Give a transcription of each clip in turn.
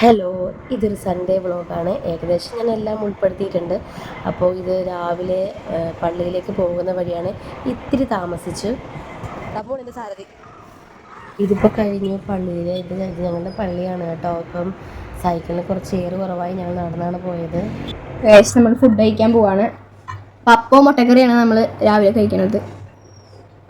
Hello, ഇതൊരു Sunday വ്ളോഗാണ്. ഏകദേശം ഞാൻ എല്ലാം ഉൾപ്പെടുത്തിയിട്ടുണ്ട്. അപ്പോൾ ഇത് രാവിലെ പള്ളിയിലേക്ക് പോകുന്ന വഴിയാണ്. ഇത്തിരി താമസിച്ചു. അപ്പോൾ എൻ്റെ സാരഥി ഇതിപ്പോൾ കഴിഞ്ഞു പള്ളിയിൽ. ഇത് ഞങ്ങളുടെ പള്ളിയാണ് കേട്ടോ. അപ്പം സൈക്കിളിന് കുറച്ച് ഏറ് കുറവായി ഞങ്ങൾ നടന്നാണ് പോയത്. നമ്മൾ ഫുഡ് കഴിക്കാൻ പോവാണ്. പപ്പോ മുട്ടക്കറിയാണ് നമ്മൾ രാവിലെ കഴിക്കുന്നത്.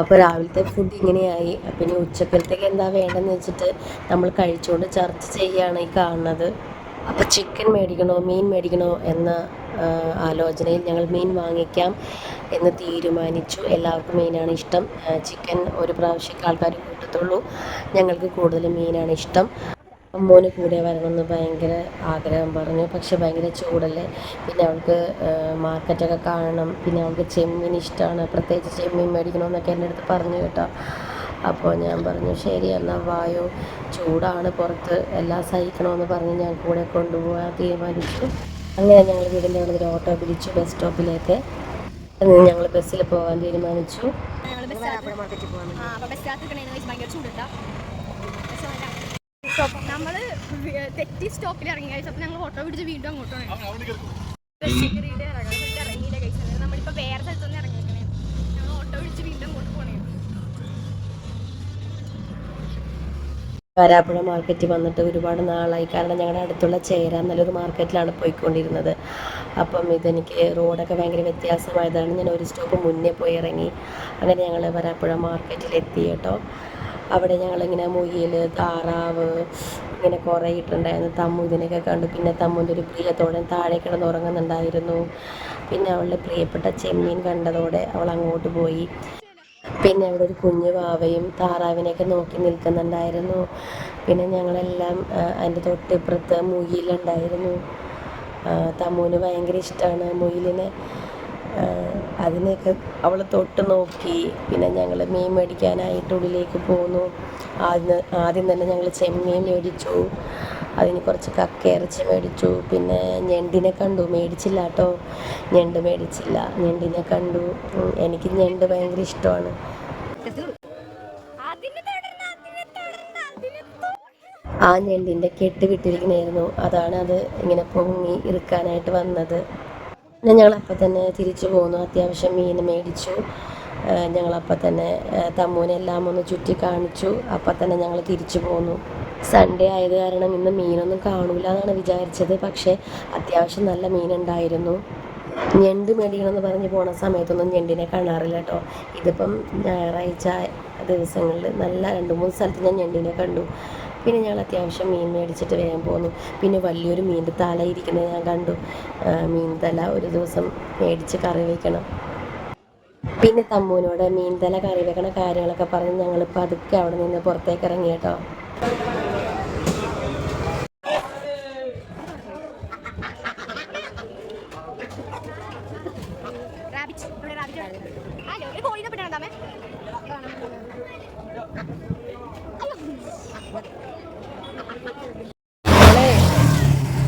അപ്പോൾ രാവിലത്തെ ഫുഡ് ഇങ്ങനെയായി. പിന്നെ ഉച്ചക്കലത്തേക്ക് എന്താ വേണ്ടതെന്ന് വെച്ചിട്ട് നമ്മൾ കഴിച്ചുകൊണ്ട് ചർച്ച ചെയ്യുകയാണ് ഈ കാണുന്നത്. അപ്പോൾ ചിക്കൻ മേടിക്കണോ മീൻ മേടിക്കണോ എന്ന ആലോചനയിൽ ഞങ്ങൾ മീൻ വാങ്ങിക്കാം എന്ന് തീരുമാനിച്ചു. എല്ലാവർക്കും മീനാണ് ഇഷ്ടം. ചിക്കൻ ഒരു പ്രാവശ്യമൊക്കെ ആൾക്കാർ കൂട്ടത്തുള്ളൂ. ഞങ്ങൾക്ക് കൂടുതൽ മീനാണ് ഇഷ്ടം. അമ്മോന് കൂടെ വരണമെന്ന് ഭയങ്കര ആഗ്രഹം പറഞ്ഞു. പക്ഷെ ഭയങ്കര ചൂടല്ലേ. പിന്നെ അവൾക്ക് മാർക്കറ്റൊക്കെ കാണണം. പിന്നെ അവൾക്ക് ചെമ്മീൻ ഇഷ്ടമാണ്. പ്രത്യേകിച്ച് ചെമ്മീൻ മേടിക്കണമെന്നൊക്കെ എൻ്റെ അടുത്ത് പറഞ്ഞു കേട്ടോ. അപ്പോൾ ഞാൻ പറഞ്ഞു ശരി എന്നാൽ വായോ, ചൂടാണ് പുറത്ത്, എല്ലാം സഹിക്കണമെന്ന് പറഞ്ഞ് ഞാൻ കൂടെ കൊണ്ടുപോകാൻ തീരുമാനിച്ചു. അങ്ങനെ ഞങ്ങൾ വീടിൻ്റെ അവിടെ ഒരു ഓട്ടോ പിടിച്ചു ബസ് സ്റ്റോപ്പിലേക്ക്. ഞങ്ങൾ ബസ്സിൽ പോകാൻ തീരുമാനിച്ചു. നമ്മൾ തെറ്റി സ്റ്റോപ്പിൽ ഇറങ്ങി കഴിച്ചു. അപ്പോൾ ഞങ്ങൾ ഓട്ടോ പിടിച്ച് വീണ്ടും അങ്ങോട്ടാണ് ഇറങ്ങിയില്ല കഴിച്ചത്. നമ്മളിപ്പോൾ വേറെ സ്ഥലത്തൊന്നും ഇറങ്ങിയേക്കണേ. ഞങ്ങൾ ഓട്ടോ പിടിച്ച് വീണ്ടും അങ്ങോട്ട് പോകണേ. വരാപ്പുഴ മാർക്കറ്റിൽ വന്നിട്ട് ഒരുപാട് നാളായി. കാരണം ഞങ്ങളുടെ അടുത്തുള്ള ചേരാൻ നല്ലൊരു മാർക്കറ്റിലാണ് പോയിക്കൊണ്ടിരുന്നത്. അപ്പം ഇതെനിക്ക് റോഡൊക്കെ ഭയങ്കര വ്യത്യാസമായതാണ്. ഞാൻ ഒരു സ്റ്റോപ്പ് മുന്നേ പോയി ഇറങ്ങി. അങ്ങനെ ഞങ്ങൾ വരാപ്പുഴ മാർക്കറ്റിലെത്തി കേട്ടോ. അവിടെ ഞങ്ങളിങ്ങനെ മുയൽ, താറാവ് ഇങ്ങനെ കുറേ ഇട്ടുണ്ടായിരുന്നു. തമ്മു ഇതിനൊക്കെ കണ്ടു. പിന്നെ തമ്മുൻ്റെ ഒരു പ്രിയത്തോടെ താഴെ കിടന്ന് ഉറങ്ങുന്നുണ്ടായിരുന്നു. പിന്നെ അവളുടെ പ്രിയപ്പെട്ട ചെമ്മീൻ കണ്ടതോടെ അവൾ അങ്ങോട്ട് പോയി. പിന്നെ അവിടെ ഒരു കുഞ്ഞു വാവയും താറാവിനെയൊക്കെ നോക്കി നിൽക്കുന്നുണ്ടായിരുന്നു. പിന്നെ ഞങ്ങളെല്ലാം അതിൻ്റെ തൊട്ടിപ്പുറത്ത് മുയിലുണ്ടായിരുന്നു. തമ്മുവിന് ഭയങ്കര ഇഷ്ടമാണ് മുയിലിനെ. അതിനെയൊക്കെ അവൾ തൊട്ട് നോക്കി. പിന്നെ ഞങ്ങൾ മീൻ മേടിക്കാനായിട്ട് ഉള്ളിലേക്ക് പോന്നു. ആദ്യം തന്നെ ഞങ്ങൾ ചെമ്മീൻ മേടിച്ചു. അതിന് കുറച്ച് കക്കയിറച്ചി മേടിച്ചു. പിന്നെ ഞണ്ടിനെ കണ്ടു. മേടിച്ചില്ല കേട്ടോ, ഞണ്ട് മേടിച്ചില്ല. ഞണ്ടിനെ കണ്ടു. എനിക്ക് ഞണ്ട് ഭയങ്കര ഇഷ്ടമാണ്. ആ ഞണ്ടിൻ്റെ കെട്ട് വിട്ടിരിക്കണമായിരുന്നു. അതാണ് അത് ഇങ്ങനെ പൊങ്ങി ഇറുക്കാനായിട്ട് വന്നത്. പിന്നെ ഞങ്ങളപ്പം തന്നെ തിരിച്ചു പോന്നു. അത്യാവശ്യം മീൻ മേടിച്ചു. ഞങ്ങളപ്പം തന്നെ തമ്മൂനെല്ലാം ഒന്ന് ചുറ്റി കാണിച്ചു. അപ്പം തന്നെ ഞങ്ങൾ തിരിച്ചു പോന്നു. സൺഡേ ആയത് കാരണം ഇന്ന് മീനൊന്നും കാണൂല എന്നാണ് വിചാരിച്ചത്. പക്ഷേ അത്യാവശ്യം നല്ല മീനുണ്ടായിരുന്നു. ഞണ്ട് മേടിക്കണമെന്ന് പറഞ്ഞ് പോണ സമയത്തൊന്നും ഞണ്ടിനെ കാണാറില്ല കേട്ടോ. ഇതിപ്പം ഞായറാഴ്ച ദിവസങ്ങളിൽ നല്ല 2-3 സ്ഥലത്ത് ഞാൻ ഞണ്ടിനെ കണ്ടു. പിന്നെ ഞങ്ങൾ അത്യാവശ്യം മീൻ മേടിച്ചിട്ട് വേഗം പോന്നു. പിന്നെ വലിയൊരു മീൻ്റെ തല ഇരിക്കുന്നത് ഞാൻ കണ്ടു. മീൻ തല ഒരു ദിവസം മേടിച്ച് കറി വയ്ക്കണം. പിന്നെ തമ്മൂനോട് മീൻ തല കറി വെക്കണ കാര്യങ്ങളൊക്കെ പറഞ്ഞ് ഞങ്ങളിപ്പോൾ അതൊക്കെ അവിടെ നിന്ന് പുറത്തേക്ക് ഇറങ്ങി കേട്ടോ.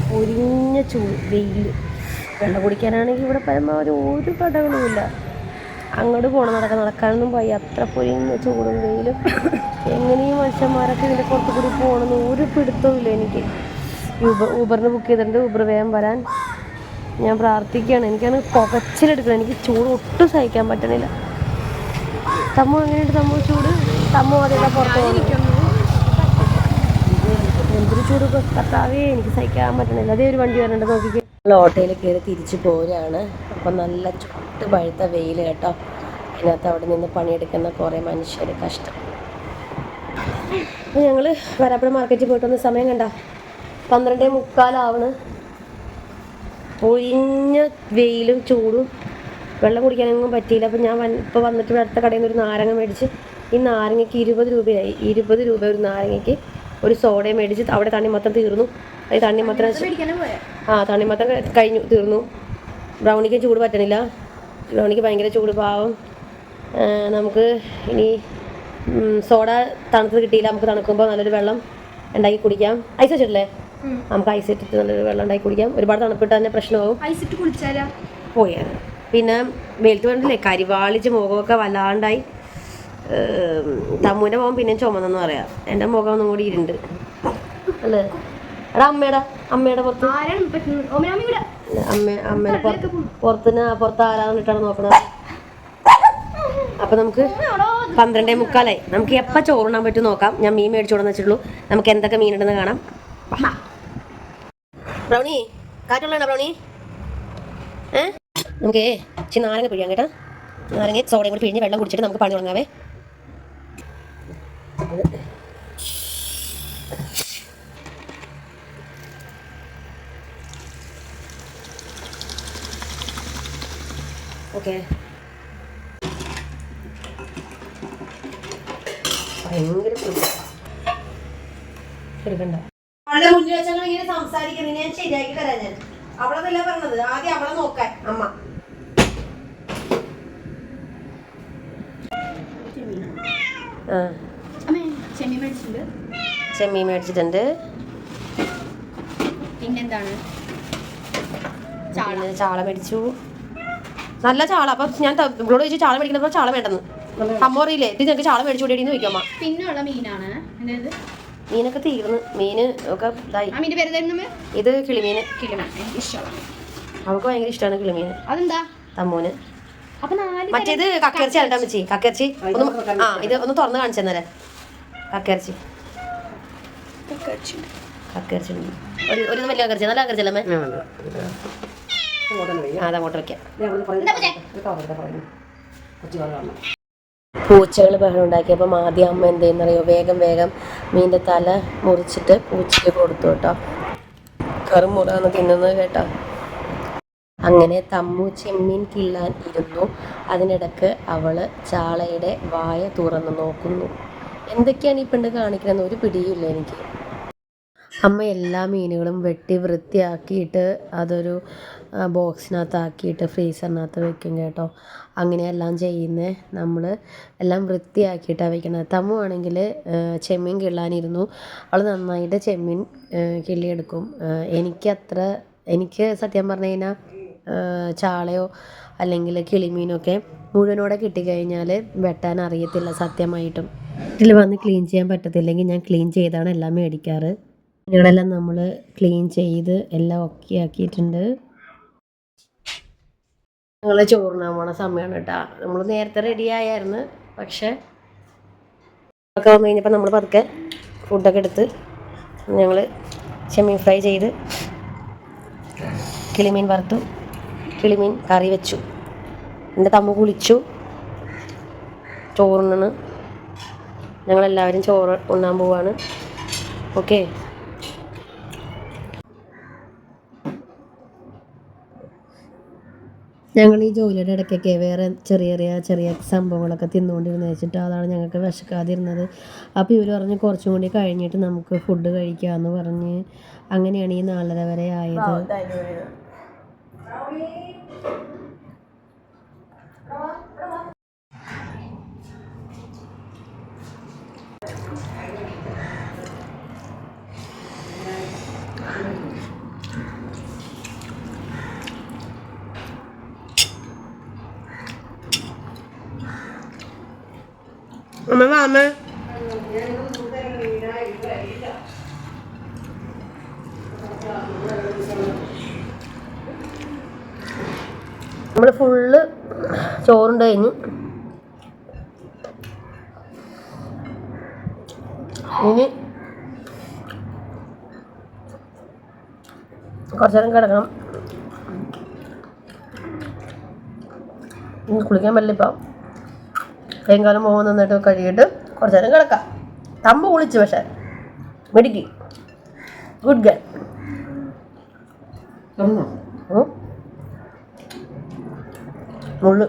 പൊരിഞ്ഞ വെയിൽ. വെള്ളം കുടിക്കാനാണെങ്കിൽ ഇവിടെ പരമാവധി ഒരു കടകളുമില്ല. അങ്ങോട്ട് നടക്കാനൊന്നും പോയി. അത്ര പൊരിഞ്ഞ ചൂടും വെയിലും. എങ്ങനെയും മനുഷ്യന്മാരൊക്കെ ഇതിൻ്റെ പുറത്ത് കൂടി പോകണമെന്ന് ഒരു പിടുത്തവും ഇല്ല എനിക്ക്. ഊബറിന് ബുക്ക് ചെയ്തിട്ടുണ്ട്. ഊബർ വേഗം വരാൻ ഞാൻ പ്രാർത്ഥിക്കുകയാണ്. എനിക്കാണ് പുകച്ചിലെടുക്കണം. എനിക്ക് ചൂട് ഒട്ടും സഹിക്കാൻ പറ്റണില്ല. തമ്മു എങ്ങനെയുണ്ട്? തമ്മു ചൂട്? തമ്മു അതേതാ പുറത്ത് പോകുന്നു. എന്തൊരു ചൂട് കത്താവേ, എനിക്ക് സഹിക്കാൻ പറ്റണില്ല. അതേ ഒരു വണ്ടി വരേണ്ടത് നോക്കിക്കേ. നമ്മൾ ഓട്ടോയിൽ കയറി തിരിച്ചു പോരാണ്. അപ്പം നല്ല ചുട്ട് പഴുത്ത വെയിൽ കേട്ടോ. അതിനകത്ത് അവിടെ നിന്ന് പണിയെടുക്കുന്ന കുറേ മനുഷ്യർ കഷ്ടം. അപ്പോൾ ഞങ്ങൾ വരാപ്പുഴ മാർക്കറ്റിൽ പോയിട്ട് വന്ന സമയം കണ്ട 12:45 പൊരിഞ്ഞ വെയിലും ചൂടും. വെള്ളം കുടിക്കാനൊന്നും പറ്റിയില്ല. അപ്പോൾ ഞാൻ ഇപ്പോൾ വന്നിട്ട് അടുത്ത കടയിൽ നിന്ന് ഒരു നാരങ്ങ മേടിച്ച്. ഈ നാരങ്ങയ്ക്ക് 20 രൂപയായി. 20 രൂപ ഒരു നാരങ്ങയ്ക്ക്. ഒരു സോഡയും മേടിച്ച്. അവിടെ തണ്ണിമത്തം തീർന്നു. അത് തണ്ണിമത്തം തണ്ണിമത്തം കഴിഞ്ഞു, തീർന്നു. ബ്രൗണിക്ക് ചൂട് പറ്റണില്ല. ബ്രൗണിക്ക് ഭയങ്കര ചൂട്, പാവം. നമുക്ക് ഇനി സോഡ തണുത്തത് കിട്ടിയില്ല. നമുക്ക് തണുക്കുമ്പോൾ നല്ലൊരു വെള്ളം ഉണ്ടാക്കി കുടിക്കാം. ഐസ് വെച്ചിട്ടില്ലേ? നമുക്ക് ഐസ് ഇട്ടിട്ട് നല്ലൊരു വെള്ളം ഉണ്ടാക്കി കുടിക്കാം. ഒരുപാട് തണുപ്പിട്ട് തന്നെ പ്രശ്നമാവും. ഐസ് ഇട്ട് കുടിച്ചാലോ പോയാണ്. പിന്നെ വെയിലത്ത് വേണ്ടില്ലേ, കരിവാളിച്ച് മുഖമൊക്കെ വല്ലാണ്ടായി. തമ്മൂൻ്റെ മുഖം പിന്നെയും ചുമന്നെന്ന് പറയാം. എൻ്റെ മുഖം ഒന്നും കൂടി ഇരുണ്ട് അല്ലേ. എടാ അമ്മയുടെ പുറത്ത് ആരാണ് പറ്റുന്നത്? ഓമനാമി ഇവിടെ. അമ്മേടെ പുറത്ത് ആരാന്നിട്ടാണ് നോക്കണത്. അപ്പൊ നമുക്ക് 12:45 നമുക്ക് എപ്പോൾ ചോറുണ്ണാൻ പറ്റും നോക്കാം. ഞാൻ മീൻ മേടിച്ചോടെന്ന് വെച്ചിട്ടുള്ളൂ. നമുക്ക് എന്തൊക്കെ മീനുണ്ടെന്ന് കാണാം. ബ്രൗണി കാറ്റുള്ളതാണോ ബ്രൗണി? നമുക്ക് ഇച്ചിരി നാരങ്ങ പിഴിയാം കേട്ടോ. നാരങ്ങ സോഡയും കൂടി പിഴിഞ്ഞ് വെള്ളം കുടിച്ചിട്ട് നമുക്ക് പണി തുടങ്ങാവേ. ഓക്കെ, ഭയങ്കര എടുക്കണ്ട. അവളുടെ മുന്നിൽ വെച്ചാൽ ഇങ്ങനെ സംസാരിക്കുന്നത് ഞാൻ ശരിയാക്കി തരാം. ഞാൻ അവളതല്ല പറഞ്ഞത്, ആദ്യം അവളെ നോക്കാൻ. അമ്മ ചെമ്മീൻ മേടിച്ചിട്ടുണ്ട്. പിന്നെന്താണ്? ചാള മേടിച്ചു, നല്ല ചാള. അപ്പൊ ഞാൻ ഇവളോട് ചോദിച്ചു ചാള മേടിക്കുന്നപ്പോ ചാള വേണ്ടെന്ന്. അമ്മ അറിയില്ലേ ഇത് ഞങ്ങൾക്ക് ചാള മേടിച്ചു കൂടിയെന്ന് ചോദിക്കാം. പിന്നെയുള്ള മീനാണ് മീനൊക്കെ തീർന്ന്, മീന് ഒക്കെ ഇതായി. ഇത് കിളിമീന്. അവൾക്ക് ഭയങ്കര ഇഷ്ടമാണ് കിളിമീൻ. അതെന്താ തമ്മൂന്. മറ്റേത് കക്കയിറച്ചി ആണ്ടാ വെച്ചി. കക്കയിറച്ചി ഇത് ഒന്ന് തുറന്ന് കാണിച്ചു തന്നേരെ. കക്കയിറച്ചി ഒരു വലിയ കക്കയിറച്ചി, നല്ല കക്കയിറച്ചി അല്ലേ? അതങ്ങോട്ട് വെക്കാം. പൂച്ചകൾ ബഹളം ഉണ്ടാക്കിയപ്പോൾ ആദ്യം അമ്മ എന്ത് ചെയ്യുന്നറിയോ, വേഗം മീൻ്റെ തല മുറിച്ചിട്ട് പൂച്ചയ്ക്ക് കൊടുത്തു കേട്ടോ. കറുമുറാന്ന് തിന്നുന്നത് കേട്ടോ. അങ്ങനെ തമ്മു ചെമ്മീൻ കിള്ളാൻ ഇരുന്നു. അതിനിടക്ക് അവള് ചാളയുടെ വായ തുറന്ന് നോക്കുന്നു. എന്തൊക്കെയാണ് ഈ പെണ്ണ് കാണിക്കണമെന്ന് ഒരു പിടിയുമില്ല എനിക്ക്. അമ്മ എല്ലാ മീനുകളും വെട്ടി വൃത്തിയാക്കിയിട്ട് അതൊരു ബോക്സിനകത്താക്കിയിട്ട് ഫ്രീസറിനകത്ത് വെക്കും കേട്ടോ. അങ്ങനെയെല്ലാം ചെയ്യുന്നത്. നമ്മൾ എല്ലാം വൃത്തിയാക്കിയിട്ടാണ് വെക്കുന്നത്. തമ്മു ആണെങ്കിൽ ചെമ്മീൻ കിള്ളാനിരുന്നു. അവൾ നന്നായിട്ട് ചെമ്മീൻ കിള്ളിയെടുക്കും. എനിക്ക് സത്യം പറഞ്ഞു കഴിഞ്ഞാൽ ചാളയോ അല്ലെങ്കിൽ കിളിമീനൊക്കെ മുഴുവനോടെ കിട്ടിക്കഴിഞ്ഞാൽ വെട്ടാൻ അറിയത്തില്ല സത്യമായിട്ടും. വീട്ടിൽ വന്ന് ക്ലീൻ ചെയ്യാൻ പറ്റത്തില്ലെങ്കിൽ ഞാൻ ക്ലീൻ ചെയ്താണ് എല്ലാം മേടിക്കാറ്. മീനുകളെല്ലാം നമ്മൾ ക്ലീൻ ചെയ്ത് എല്ലാം ഒക്കെ ആക്കിയിട്ടുണ്ട്. ഞങ്ങൾ ചോറിനാൻ പോണ സമയമാണ് കേട്ടോ. നമ്മൾ നേരത്തെ റെഡി ആയായിരുന്നു. പക്ഷേ ഒക്കെ വന്നു കഴിഞ്ഞപ്പോൾ നമ്മൾ പതുക്കെ ഫുഡൊക്കെ എടുത്ത് ഞങ്ങൾ ചെമ്മീൻ ഫ്രൈ ചെയ്ത് കിളിമീൻ വറുത്തു, കിളിമീൻ കറി വെച്ചു. എൻ്റെ തമ്മു കുളിച്ചു. ചോറുണ്ണണ്. ഞങ്ങളെല്ലാവരും ചോറ് ഉണ്ണാൻ പോവാണ്. ഓക്കെ, ഞങ്ങൾ ഈ ജോലിയുടെ ഇടയ്ക്കൊക്കെ വേറെ ചെറിയ സംഭവങ്ങളൊക്കെ തിന്നുകൊണ്ടിരുന്ന് വെച്ചിട്ട് അതാണ് ഞങ്ങൾക്ക് വിശക്കാതിരുന്നത്. അപ്പോൾ ഇവർ പറഞ്ഞ് കുറച്ചും കൂടി കഴിഞ്ഞിട്ട് നമുക്ക് ഫുഡ് കഴിക്കാമെന്ന് പറഞ്ഞ് അങ്ങനെയാണ് ഈ 4:30 വരെ ആയത്. അമ്മ നമ്മൾ ഫുള്ള് ചോറുണ്ട് കഴിഞ്ഞ് ഇനി കുറച്ച് നേരം കിടക്കണം. കുളിക്കാൻ പറ്റില്ല. ഇപ്പം കൈകാലം മുഖം നന്നായിട്ട് കഴുകിയിട്ട് കുറച്ച് നേരം കിടക്കാം. തമ്പ് കുളിച്ചു, പക്ഷേ മെഡിക്ക് ഗുഡ് ഗേൾ. മുള്ളു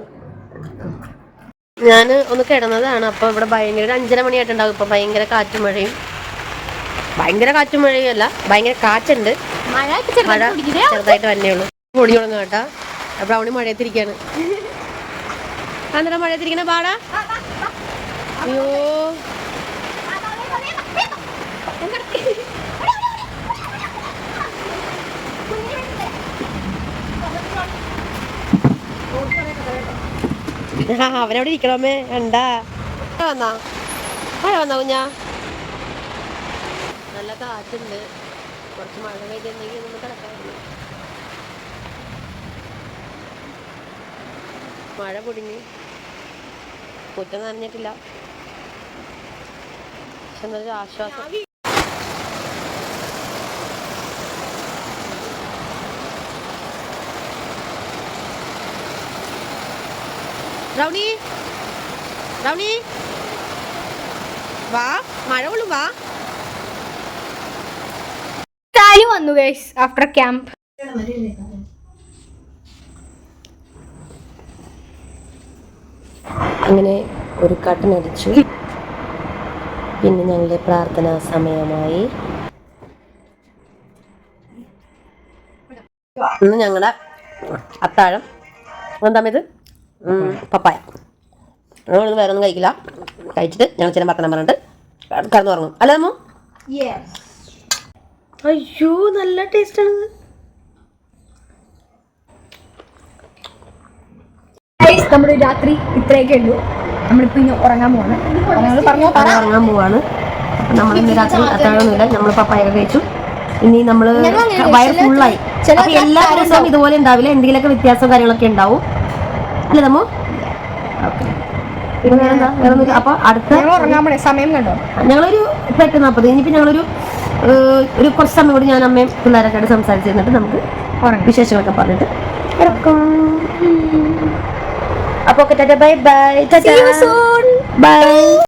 ഞാൻ ഒന്ന് കിടന്നതാണ്. അപ്പോൾ ഇവിടെ ഭയങ്കര 5:30 മണിയായിട്ടുണ്ടാകും. ഇപ്പം ഭയങ്കര കാറ്റും മഴയും അല്ല, ഭയങ്കര കാറ്റുണ്ട്. മഴ ചെറുതായിട്ട് വന്നേ ഉള്ളൂ. പൊടി തുടങ്ങുക കേട്ടാ. ബ്രൗണി മഴയത്തിരിക്കുകയാണ്. അന്നേരം മഴയത്തിരിക്കണ പാടാ. അയ്യോ, അവനവിടെ ഇരിക്കണമേ. കണ്ടാ മഴ വന്നാ കുഞ്ഞാ. നല്ല കാറ്റുണ്ട്. കുറച്ച് മഴ പെയ്തിരുന്നെങ്കിൽ ഒന്ന് കിടക്കായിരുന്നു. മഴ പൊടിഞ്ഞ് കുറ്റം നനഞ്ഞിട്ടില്ല, പക്ഷെ എന്നൊരു ആശ്വാസം. റൗണി റൗണി വാ, മഴ കൊള്ളും വാ. കാലി വന്നു ഗൈസ് ആഫ്റ്റർ ക്യാമ്പ്. അങ്ങനെ ഒരു കട്ടനടിച്ചു. പിന്നെ ഞങ്ങളുടെ പ്രാർത്ഥനാ സമയമായി. ഇന്ന് ഞങ്ങളുടെ അത്താഴം എന്താണിത്? പപ്പായ. ഞങ്ങളിത് വേറെ ഒന്നും കഴിക്കില്ല. കഴിച്ചിട്ട് ഞങ്ങൾ ചില ഭർത്തനം പറഞ്ഞിട്ട് കടന്നു തുടങ്ങും അല്ലേ അമ്മ? അയ്യോ നല്ല ടേസ്റ്റാണ്. നമ്മുടെ രാത്രി ഇത്രയൊക്കെ ഉള്ളൂ. നമ്മളിപ്പോ ഇനി ഉറങ്ങാൻ പോവാണ്. ഉറങ്ങാൻ പോവാണ്. നമ്മൾ ഇന്ന് രാത്രി അത്താഴമൊന്നുമില്ല, നമ്മൾ പപ്പായൊക്കെ കഴിച്ചു. ഇനി നമ്മൾ വയർ ഫുള്ളായി. അപ്പൊ എല്ലാ ദിവസവും ഇതുപോലെ ഉണ്ടാവില്ല, എന്തെങ്കിലുമൊക്കെ വ്യത്യാസവും കാര്യങ്ങളൊക്കെ ഉണ്ടാവും അല്ലേ നമ്മ? ഓക്കെ. പിന്നെ വേറെന്താ? വേറെ അപ്പൊ അടുത്ത സമയം കണ്ടോ? ഞങ്ങളൊരു 8:40. ഇനിയിപ്പോ ഞങ്ങളൊരു കുറച്ച് സമയം കൂടി ഞാൻ അമ്മയും പിള്ളേരൊക്കെ ആയിട്ട് സംസാരിച്ച് തന്നിട്ട് നമുക്ക് വിശേഷങ്ങളൊക്കെ പറഞ്ഞിട്ട് കിടക്കും. അപ്പൊ ബൈ ബൈ ബൈ.